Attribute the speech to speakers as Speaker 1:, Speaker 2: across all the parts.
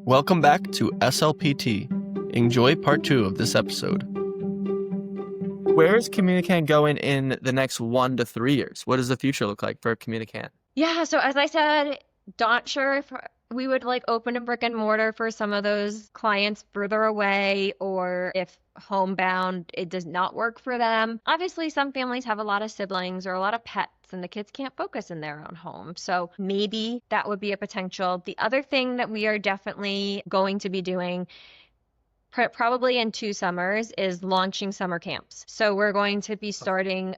Speaker 1: Welcome back to SLPT. Enjoy part 2 of this episode. Where is CommuniCAN going in the next 1 to 3 years? What does the future look like for CommuniCAN?
Speaker 2: Yeah, so as I said, not sure if we would open a brick and mortar for some of those clients further away, or if homebound it does not work for them. Obviously, some families have a lot of siblings or a lot of pets and the kids can't focus in their own home. So maybe that would be a potential. The other thing that we are definitely going to be doing probably in 2 summers is launching summer camps. So we're going to be starting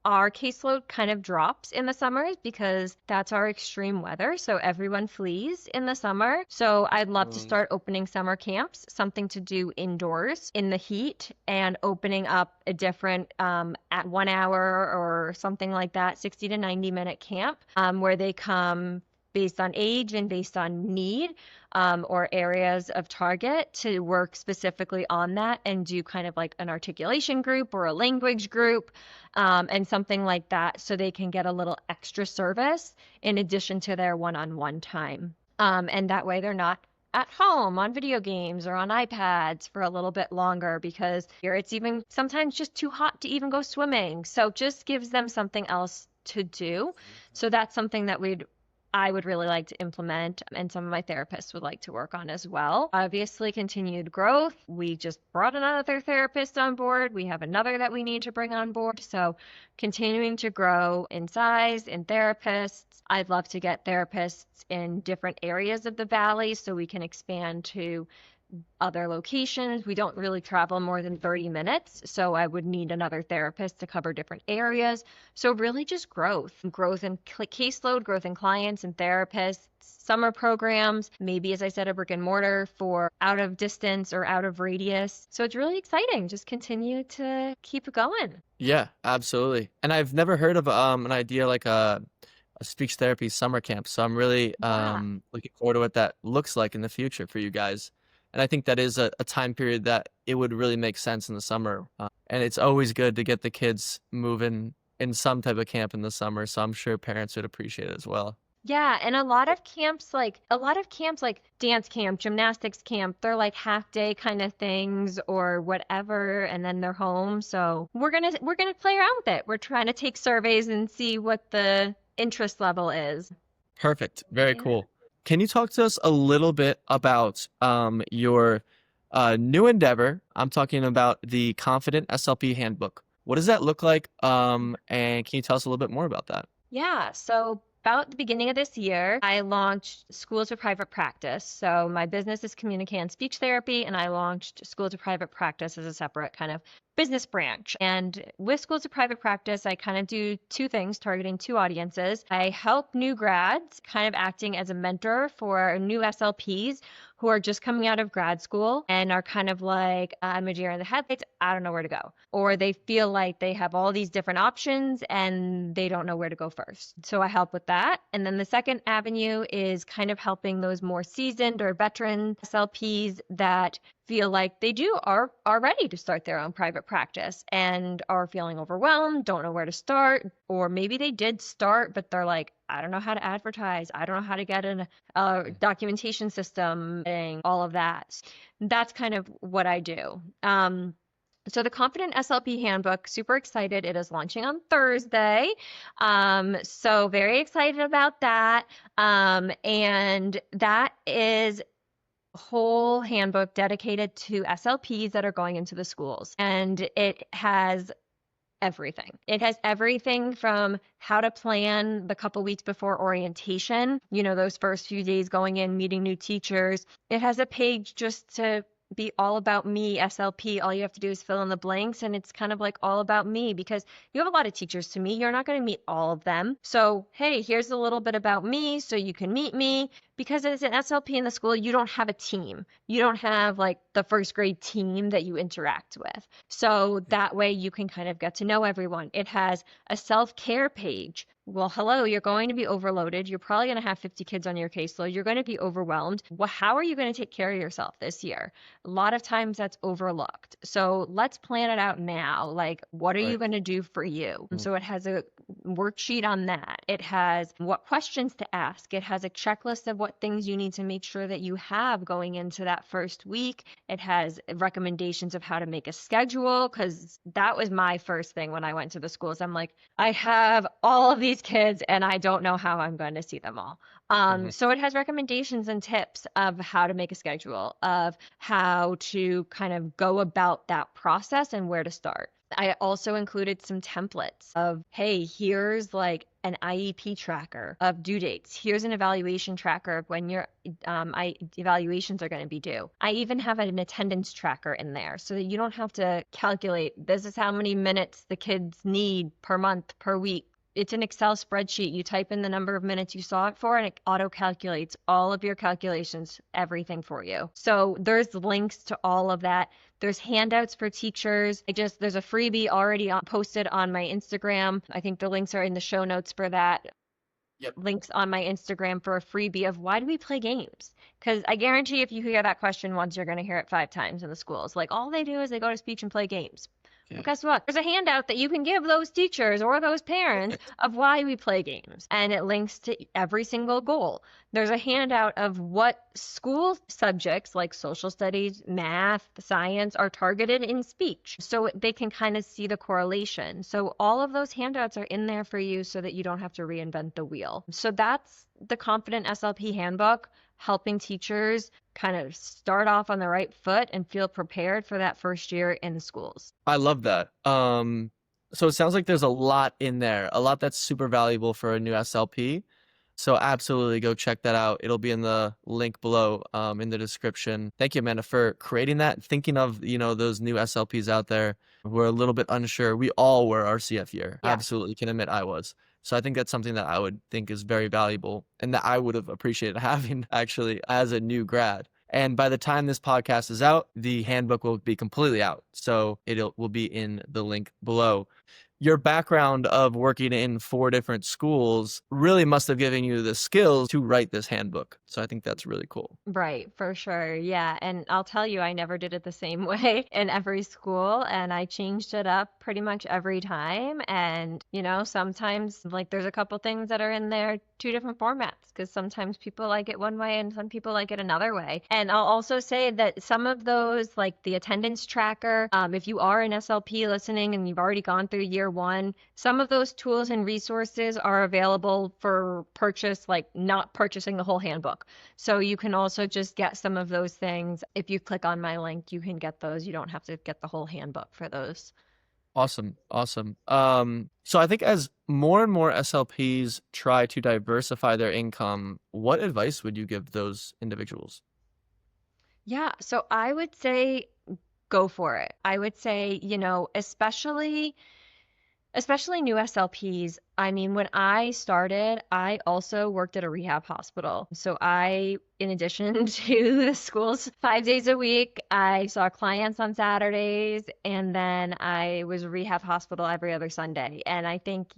Speaker 2: our caseload kind of drops in the summers because that's our extreme weather. So everyone flees in the summer. So I'd love to start opening summer camps, something to do indoors in the heat, and opening up a different at 1 hour or something like that, 60 to 90-minute camp where they come based on age and based on need or areas of target to work specifically on that and do kind of like an articulation group or a language group and something like that so they can get a little extra service in addition to their one-on-one time. And that way they're not at home on video games or on iPads for a little bit longer because here it's even sometimes just too hot to even go swimming. So just gives them something else to do. So that's something that I would really like to implement, and some of my therapists would like to work on as well. Obviously, continued growth. We just brought another therapist on board. We have another that we need to bring on board. So continuing to grow in size, in therapists. I'd love to get therapists in different areas of the valley so we can expand to other locations. We don't really travel more than 30 minutes, so I would need another therapist to cover different areas. So really just growth in caseload, growth in clients and therapists, summer programs, maybe, as I said, a brick and mortar for out of distance or out of radius. So it's really exciting. Just continue to keep going.
Speaker 1: Yeah, absolutely. And I've never heard of an idea like a speech therapy summer camp. So I'm really looking forward to what that looks like in the future for you guys. And I think that is a time period that it would really make sense in the summer. And it's always good to get the kids moving in some type of camp in the summer. So I'm sure parents would appreciate it as well.
Speaker 2: Yeah, and a lot of camps like dance camp, gymnastics camp, they're like half day kind of things or whatever, and then they're home. So we're gonna play around with it. We're trying to take surveys and see what the interest level is.
Speaker 1: Perfect. Very cool. Can you talk to us a little bit about your new endeavor? I'm talking about the Confident SLP Handbook. What does that look like? And can you tell us a little bit more about that?
Speaker 2: Yeah, so about the beginning of this year, I launched Schools of Private Practice. So my business is CommuniCAN Speech Therapy, and I launched Schools of Private Practice as a separate kind of business branch. And with Schools of Private Practice, I kind of do 2 things, targeting 2 audiences. I help new grads, kind of acting as a mentor for new SLPs who are just coming out of grad school and are kind of like, I'm a deer in the headlights, I don't know where to go. Or they feel like they have all these different options and they don't know where to go first. So I help with that. And then the second avenue is kind of helping those more seasoned or veteran SLPs that feel like they are ready to start their own private practice and are feeling overwhelmed, don't know where to start, or maybe they did start, but they're like, I don't know how to advertise. I don't know how to get a documentation system and all of that. That's kind of what I do. So the Confident SLP Handbook, super excited. It is launching on Thursday. So very excited about that. And that is whole handbook dedicated to SLPs that are going into the schools. And it has everything. It has everything from how to plan the couple weeks before orientation, those first few days going in, meeting new teachers. It has a page just to be all about me, SLP. All you have to do is fill in the blanks, and it's kind of like all about me because you have a lot of teachers to meet. You're not going to meet all of them. So, hey, here's a little bit about me so you can meet me. Because as an SLP in the school, you don't have a team. You don't have like the first grade team that you interact with. So that way you can kind of get to know everyone. It has a self-care page. Well, hello, you're going to be overloaded. You're probably going to have 50 kids on your caseload. You're going to be overwhelmed. Well, how are you going to take care of yourself this year? A lot of times that's overlooked. So let's plan it out now. Like, what are you going to do for you? So it has a worksheet on that. It has what questions to ask. It has a checklist of what things you need to make sure that you have going into that first week. It has recommendations of how to make a schedule, because that was my first thing when I went to the schools. I'm like, I have all of these kids and I don't know how I'm going to see them all.
Speaker 1: Mhm.
Speaker 2: So it has recommendations and tips of how to make a schedule, of how to kind of go about that process and where to start. I also included some templates of, hey, here's like an IEP tracker of due dates. Here's an evaluation tracker of when your evaluations are going to be due. I even have an attendance tracker in there so that you don't have to calculate, this is how many minutes the kids need per month, per week. It's an Excel spreadsheet. You type in the number of minutes you saw it for, and it auto calculates all of your calculations, everything for you. So there's links to all of that. There's handouts for teachers. There's a freebie already posted on my Instagram. I think the links are in the show notes for that.
Speaker 1: Yep.
Speaker 2: Links on my Instagram for a freebie of why do we play games? Because I guarantee if you hear that question once, you're going to hear it 5 times in the schools. Like, all they do is they go to speech and play games. Well,
Speaker 1: Yeah.
Speaker 2: guess what? There's a handout that you can give those teachers or those parents of why we play games, and it links to every single goal. There's a handout of what school subjects like social studies, math, science are targeted in speech, so they can kind of see the correlation. So all of those handouts are in there for you so that you don't have to reinvent the wheel. So that's the Confident SLP Handbook, helping teachers kind of start off on the right foot and feel prepared for that first year in the schools.
Speaker 1: I love that. So it sounds like there's a lot in there, a lot that's super valuable for a new SLP. So absolutely go check that out. It'll be in the link below, in the description. Thank you, Amanda, for creating that. Thinking of, those new SLPs out there who are a little bit unsure. We all were our CF year.
Speaker 2: Yeah.
Speaker 1: Absolutely can admit I was. So I think that's something that I would think is very valuable and that I would have appreciated having actually as a new grad. And by the time this podcast is out, the handbook will be completely out. So it will be in the link below. Your background of working in 4 different schools really must have given you the skills to write this handbook. So I think that's really cool.
Speaker 2: Right, for sure. Yeah. And I'll tell you, I never did it the same way in every school, and I changed it up pretty much every time. And, sometimes like there's a couple things that are in there 2 different formats, because sometimes people like it one way and some people like it another way. And I'll also say that some of those, like the attendance tracker, if you are an SLP listening and you've already gone through year 1, some of those tools and resources are available for purchase, like not purchasing the whole handbook. So you can also just get some of those things. If you click on my link, you can get those. You don't have to get the whole handbook for those.
Speaker 1: Awesome. Awesome. So I think as more and more SLPs try to diversify their income, what advice would you give those individuals?
Speaker 2: Yeah, so I would say go for it. I would say, especially new SLPs. I mean, when I started, I also worked at a rehab hospital. So in addition to the schools 5 days a week, I saw clients on Saturdays, and then I was a rehab hospital every other Sunday. And I think,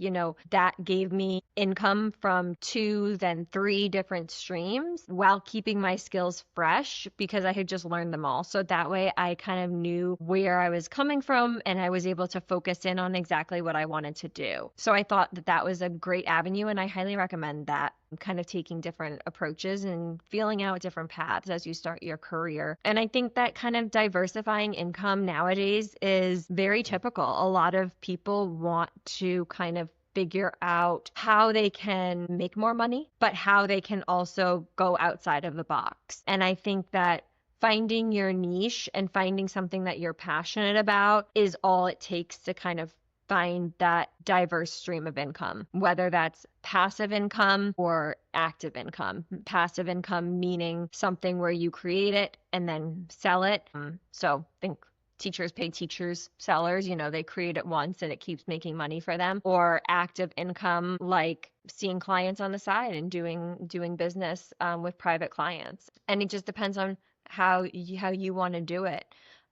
Speaker 2: that gave me income from 2, then 3 different streams while keeping my skills fresh because I had just learned them all. So that way I kind of knew where I was coming from and I was able to focus in on exactly what I wanted to do. So I thought that was a great avenue, and I highly recommend that, kind of taking different approaches and feeling out different paths as you start your career. And I think that kind of diversifying income nowadays is very typical. A lot of people want to kind of figure out how they can make more money, but how they can also go outside of the box. And I think that finding your niche and finding something that you're passionate about is all it takes to kind of find that diverse stream of income, whether that's passive income or active income. Passive income meaning something where you create it and then sell it. So think teachers pay teachers, sellers, they create it once and it keeps making money for them. Or active income, like seeing clients on the side and doing business with private clients. And it just depends on how you want to do it,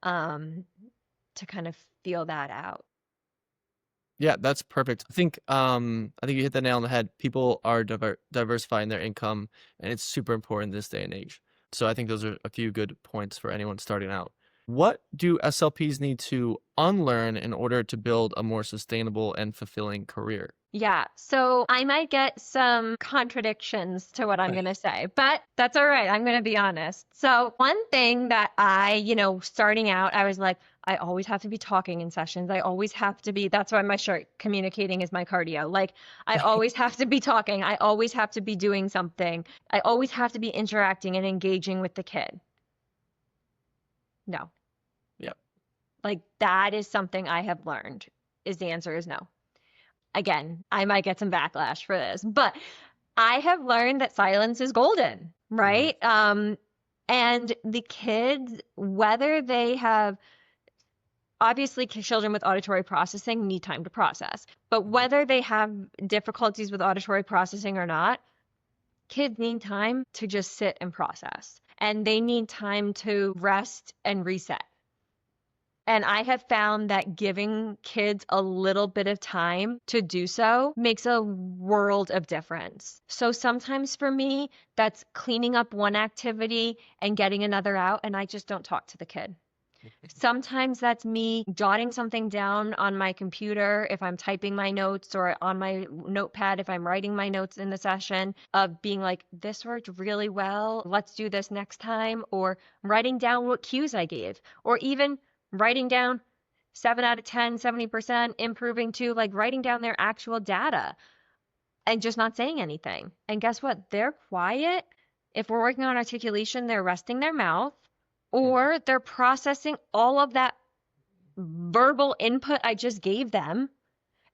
Speaker 2: to kind of feel that out.
Speaker 1: Yeah, that's perfect. I think you hit the nail on the head. People are diversifying their income, and it's super important this day and age. So I think those are a few good points for anyone starting out. What do SLPs need to unlearn in order to build a more sustainable and fulfilling career?
Speaker 2: Yeah, so I might get some contradictions to what I'm going to say, but that's all right. I'm going to be honest. So, one thing that starting out, I was like, I always have to be talking in sessions. I always have to be, that's why my shirt, communicating is my cardio. Like, I always have to be talking. I always have to be doing something. I always have to be interacting and engaging with the kid. No,
Speaker 1: Yep.
Speaker 2: like that is something I have learned, is the answer is no. Again, I might get some backlash for this, but I have learned that silence is golden,
Speaker 1: Mhm.
Speaker 2: right? And the kids, whether they have obviously children with auditory processing need time to process, but
Speaker 1: Mhm.
Speaker 2: whether they have difficulties with auditory processing or not, kids need time to just sit and process, and they need time to rest and reset. And I have found that giving kids a little bit of time to do so makes a world of difference. So sometimes for me, that's cleaning up one activity and getting another out, and I just don't talk to the kid. Sometimes that's me jotting something down on my computer if I'm typing my notes, or on my notepad if I'm writing my notes in the session, of being like, this worked really well. Let's do this next time. Or writing down what cues I gave, or even writing down 7 out of 10, 70%, improving to like writing down their actual data and just not saying anything. And guess what? They're quiet. If we're working on articulation, they're resting their mouth, or they're processing all of that verbal input I just gave them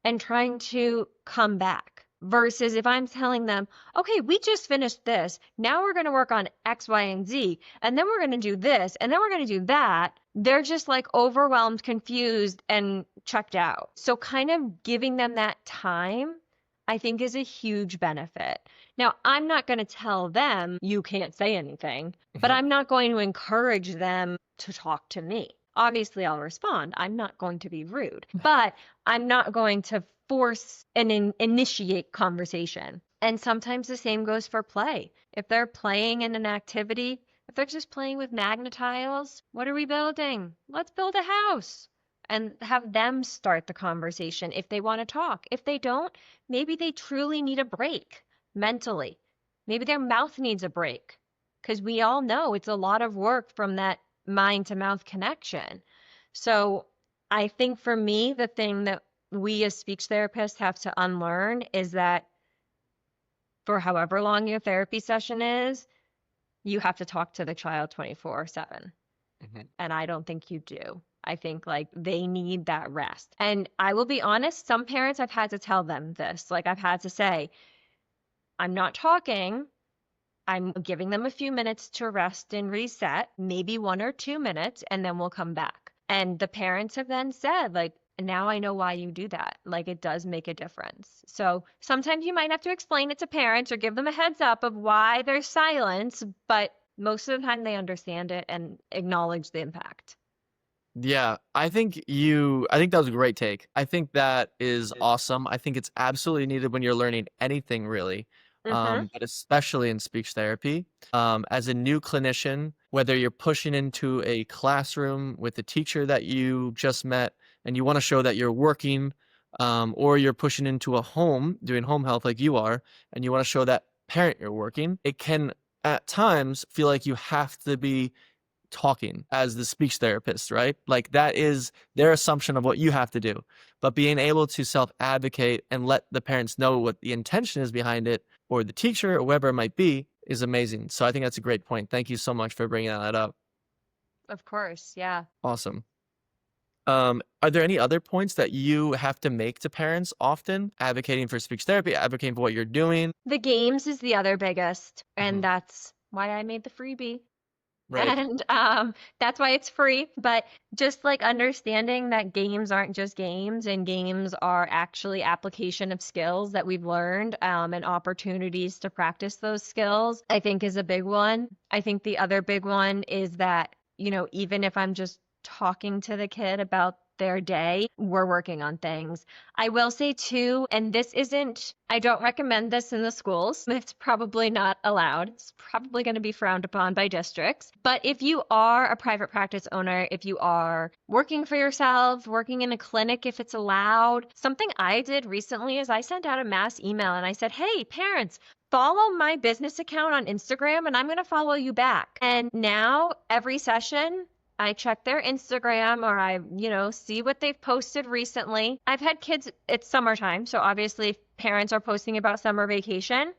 Speaker 2: and trying to come back. Versus if I'm telling them, okay, we just finished this. Now we're going to work on X, Y, and Z. And then we're going to do this. And then we're going to do that. They're just like overwhelmed, confused, and checked out. So, kind of giving them that time, I think, is a huge benefit. Now, I'm not going to tell them you can't say anything, but I'm not going to encourage them to talk to me. Obviously, I'll respond. I'm not going to be rude, but I'm not going to force and initiate conversation. And sometimes the same goes for play. If they're playing in an activity, if they're just playing with magnetiles, what are we building? Let's build a house. And have them start the conversation if they want to talk. If they don't, maybe they truly need a break mentally. Maybe their mouth needs a break, because we all know it's a lot of work from that mind to mouth connection. So I think for me, the thing that we as speech therapists have to unlearn is that for however long your therapy session is, you have to talk to the child 24/7.
Speaker 1: Mhm.
Speaker 2: And I don't think you do. I think like they need that rest. And I will be honest, some parents, I've had to tell them this. Like I've had to say, I'm not talking. I'm giving them a few minutes to rest and reset, maybe 1 or 2 minutes, and then we'll come back. And the parents have then said, like, now I know why you do that. Like, it does make a difference. So sometimes you might have to explain it to parents or give them a heads up of why there's silence, but most of the time they understand it and acknowledge the impact.
Speaker 1: Yeah, I think that was a great take. I think that is awesome. I think it's absolutely needed when you're learning anything really,
Speaker 2: Mm-hmm.
Speaker 1: but especially in speech therapy. As a new clinician, whether you're pushing into a classroom with a teacher that you just met and you want to show that you're working, or you're pushing into a home doing home health like you are, and you want to show that parent you're working, it can at times feel like you have to be talking as the speech therapist, right? Like that is their assumption of what you have to do. But being able to self advocate and let the parents know what the intention is behind it, or the teacher, or whoever it might be, is amazing. So I think that's a great point. Thank you so much for bringing that up.
Speaker 2: Of course, yeah.
Speaker 1: Awesome. Are there any other points that you have to make to parents often, advocating for speech therapy, advocating for what you're doing?
Speaker 2: The games is the other biggest, and
Speaker 1: Mhm.
Speaker 2: that's why I made the freebie.
Speaker 1: Right.
Speaker 2: And that's why it's free. But just like understanding that games aren't just games, and games are actually application of skills that we've learned, and opportunities to practice those skills, I think is a big one. I think the other big one is that, even if I'm just talking to the kid about their day, we're working on things. I will say too, and I don't recommend this in the schools. It's probably not allowed. It's probably going to be frowned upon by districts. But if you are a private practice owner, if you are working for yourself, working in a clinic, if it's allowed, something I did recently is I sent out a mass email and I said, hey, parents, follow my business account on Instagram and I'm going to follow you back. And now every session, I check their Instagram or I see what they've posted recently. I've had kids, it's summertime, so obviously parents are posting about summer vacation.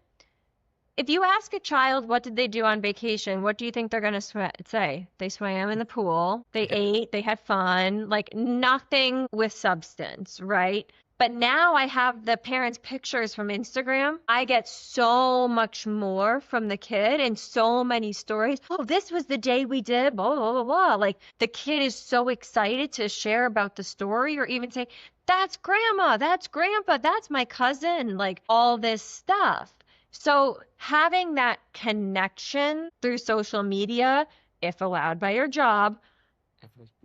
Speaker 2: If you ask a child what did they do on vacation, what do you think they're going to say? They swam in the pool, they ate, they had fun, like nothing with substance, right? But now I have the parents' pictures from Instagram. I get so much more from the kid and so many stories. Oh, this was the day we did blah, blah, blah, blah. Like the kid is so excited to share about the story or even say, that's grandma, that's grandpa, that's my cousin, like all this stuff. So having that connection through social media, if allowed by your job,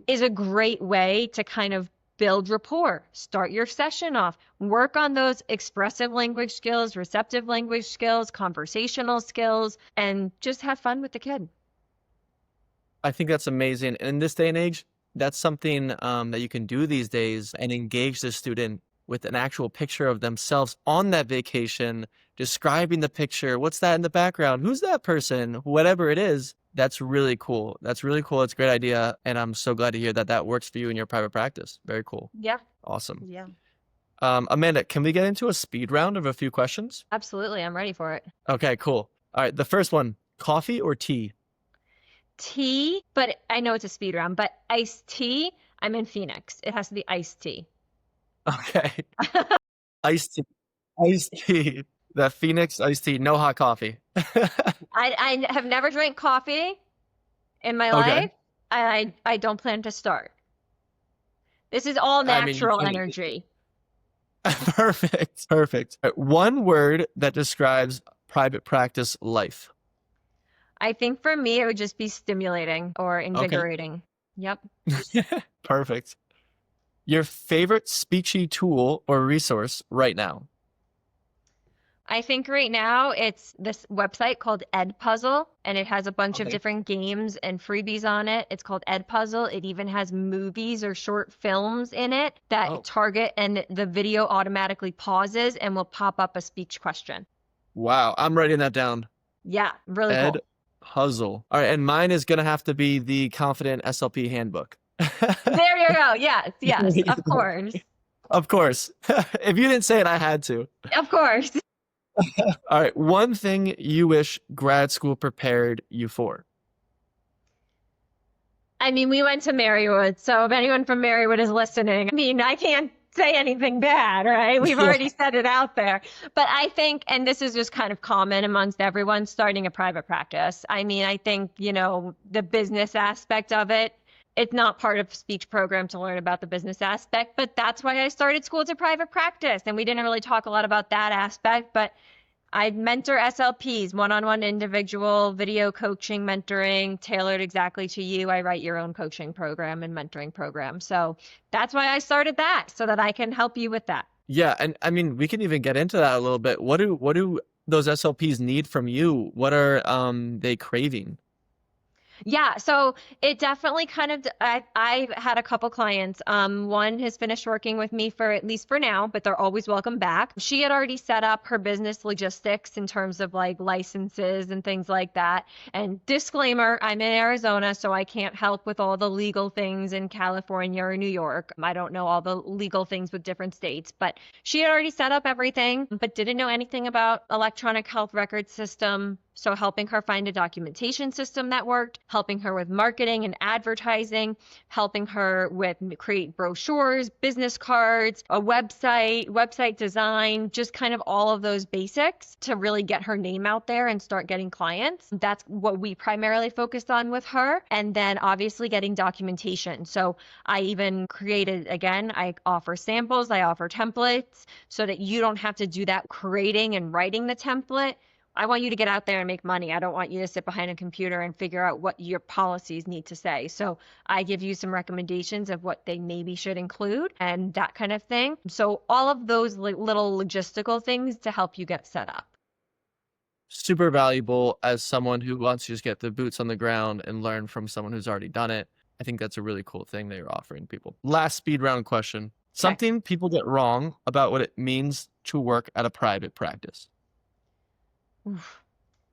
Speaker 2: is a great way to kind of build rapport, start your session off, work on those expressive language skills, receptive language skills, conversational skills, and just have fun with the kid.
Speaker 1: I think that's amazing. And in this day and age, that's something that you can do these days and engage the student with an actual picture of themselves on that vacation, describing the picture. What's that in the background? Who's that person? Whatever it is. That's really cool. That's really cool. It's a great idea. And I'm so glad to hear that that works for you in your private practice. Very cool.
Speaker 2: Yeah.
Speaker 1: Awesome.
Speaker 2: Yeah.
Speaker 1: Amanda, can we get into a speed round of a few questions?
Speaker 2: Absolutely. I'm ready for it.
Speaker 1: Okay, cool. All right. The first one, coffee or tea?
Speaker 2: Tea, but I know it's a speed round, but iced tea, I'm in Phoenix. It has to be iced tea.
Speaker 1: Okay. Iced tea. Iced tea. The Phoenix iced tea, no hot coffee.
Speaker 2: I have never drank coffee in my
Speaker 1: Okay.
Speaker 2: life. I don't plan to start. This is all
Speaker 1: I mean, you
Speaker 2: natural
Speaker 1: can't-
Speaker 2: energy.
Speaker 1: Perfect. Perfect. All right, one word that describes private practice life.
Speaker 2: I think for me, it would just be stimulating or invigorating. Yep.
Speaker 1: Perfect. Your favorite speechy tool or resource right now?
Speaker 2: I think right now it's this website called Edpuzzle, and it has a bunch of
Speaker 1: Okay.
Speaker 2: different games and freebies on it. It's called Edpuzzle. It even has movies or short films in it that
Speaker 1: Oh.
Speaker 2: target, and the video automatically pauses and will pop up a speech question.
Speaker 1: Wow, I'm writing that down.
Speaker 2: Yeah, really
Speaker 1: Ed
Speaker 2: cool.
Speaker 1: Puzzle. All right, and mine is gonna have to be the Confident SLP Handbook.
Speaker 2: There you go. Yes, yes, of course.
Speaker 1: Of course. If you didn't say it, I had to.
Speaker 2: Of course.
Speaker 1: All right, one thing you wish grad school prepared you for?
Speaker 2: I mean, we went to Marywood, so if anyone from Marywood is listening, I mean, I can't say anything bad, right? We've already said it out there. But I think, and this is just kind of common amongst everyone starting a private practice. I mean, I think, the business aspect of it, it's not part of speech program to learn about the business aspect, but that's why I started school to private practice. And we didn't really talk a lot about that aspect, but I mentor SLPs, one-on-one individual video coaching, mentoring, tailored exactly to you. I write your own coaching program and mentoring program. So that's why I started that, so that I can help you with that.
Speaker 1: Yeah, and I mean, we can even get into that a little bit. What do those SLPs need from you? What are they craving?
Speaker 2: Yeah, so it definitely kind of, I've had a couple clients. One has finished working with me for at least for now, but they're always welcome back. She had already set up her business logistics in terms of like licenses and things like that. And disclaimer, I'm in Arizona, so I can't help with all the legal things in California or New York. I don't know all the legal things with different states, but she had already set up everything, but didn't know anything about electronic health record system. So helping her find a documentation system that worked, helping her with marketing and advertising, helping her with create brochures, business cards, a website design, just kind of all of those basics to really get her name out there and start getting clients. That's what we primarily focused on with her. And then obviously getting documentation. So I even created, again, I offer samples, I offer templates so that you don't have to do that creating and writing the template. I want you to get out there and make money. I don't want you to sit behind a computer and figure out what your policies need to say. So I give you some recommendations of what they maybe should include and that kind of thing. So all of those little logistical things to help you get set up.
Speaker 1: Super valuable as someone who wants to just get the boots on the ground and learn from someone who's already done it. I think that's a really cool thing that you're offering people. Last speed round question.
Speaker 2: Okay.
Speaker 1: Something people get wrong about what it means to work at a private practice.
Speaker 2: Oof.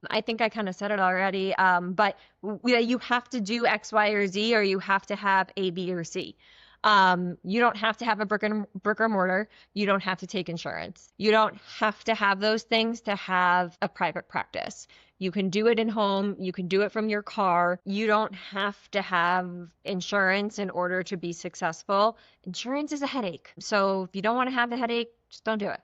Speaker 2: I think I kind of said it already, but you have to do X, Y, or Z, or you have to have A, B, or C. You don't have to have a brick or mortar. You don't have to take insurance. You don't have to have those things to have a private practice. You can do it in home. You can do it from your car. You don't have to have insurance in order to be successful. Insurance is a headache. So if you don't want to have the headache, just don't do it.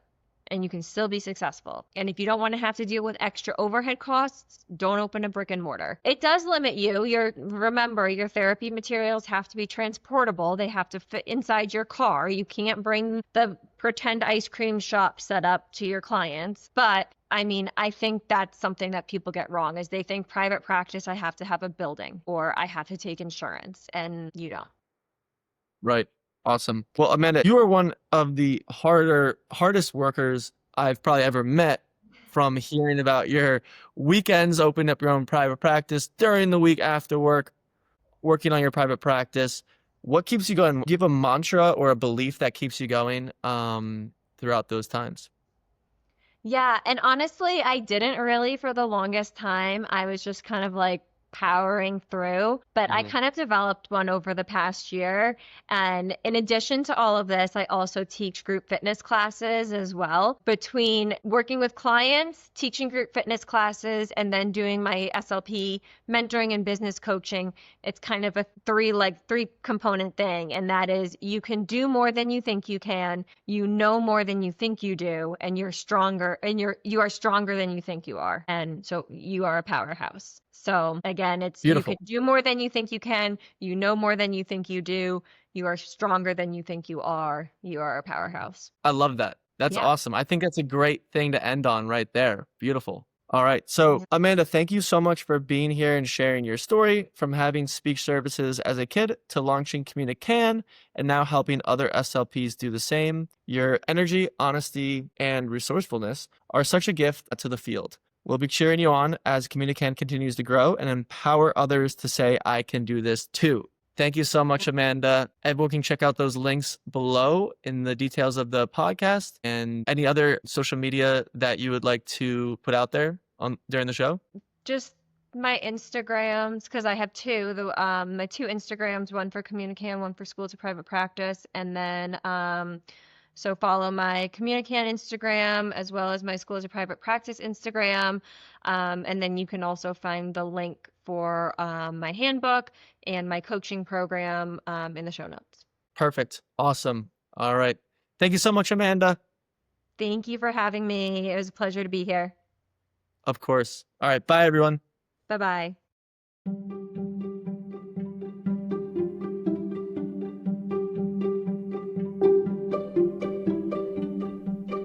Speaker 2: And you can still be successful. And if you don't want to have to deal with extra overhead costs, don't open a brick and mortar. It does limit you. Remember, your therapy materials have to be transportable. They have to fit inside your car. You can't bring the pretend ice cream shop set up to your clients. But I mean, I think that's something that people get wrong is they think private practice, I have to have a building or I have to take insurance, and you don't.
Speaker 1: Right. Awesome. Well, Amanda, you are one of the hardest workers I've probably ever met, from hearing about your weekends opening up your own private practice, during the week after work, working on your private practice. What keeps you going? Do you have a mantra or a belief that keeps you going throughout those times?
Speaker 2: Yeah, and honestly, I didn't really for the longest time. I was just kind of like powering through, but I
Speaker 1: Mhm.
Speaker 2: kind of developed one over the past year. And in addition to all of this, I also teach group fitness classes as well. Between working with clients, teaching group fitness classes, and then doing my SLP mentoring and business coaching, it's kind of a three component thing. And that is you can do more than you think you can, you know more than you think you do, and you're stronger and you are stronger than you think you are. And so you are a powerhouse. So again, it's you can
Speaker 1: Beautiful.
Speaker 2: do more than you think you can, you know more than you think you do, you are stronger than you think you are a powerhouse.
Speaker 1: I love that. That's
Speaker 2: Yeah.
Speaker 1: awesome. I think that's a great thing to end on right there. Beautiful. All right. So,
Speaker 2: Yeah.
Speaker 1: Amanda, thank you so much for being here and sharing your story, from having speech services as a kid to launching CommuniCAN and now helping other SLPs do the same. Your energy, honesty, and resourcefulness are such a gift to the field. We'll be cheering you on as CommuniCAN continues to grow and empower others to say, I can do this too. Thank you so much, Amanda. Everyone can check out those links below in the details of the podcast, and any other social media that you would like to put out there on during the show.
Speaker 2: Just my Instagrams, because I have two. My two Instagrams, one for CommuniCAN, one for School to Private Practice, and then so follow my CommuniCAN Instagram as well as my School to Private Practice Instagram, and then you can also find the link for my handbook and my coaching program in the show notes.
Speaker 1: Perfect. Awesome. All right. Thank you so much, Amanda.
Speaker 2: Thank you for having me. It was a pleasure to be here.
Speaker 1: Of course. All right. Bye, everyone.
Speaker 2: Bye bye.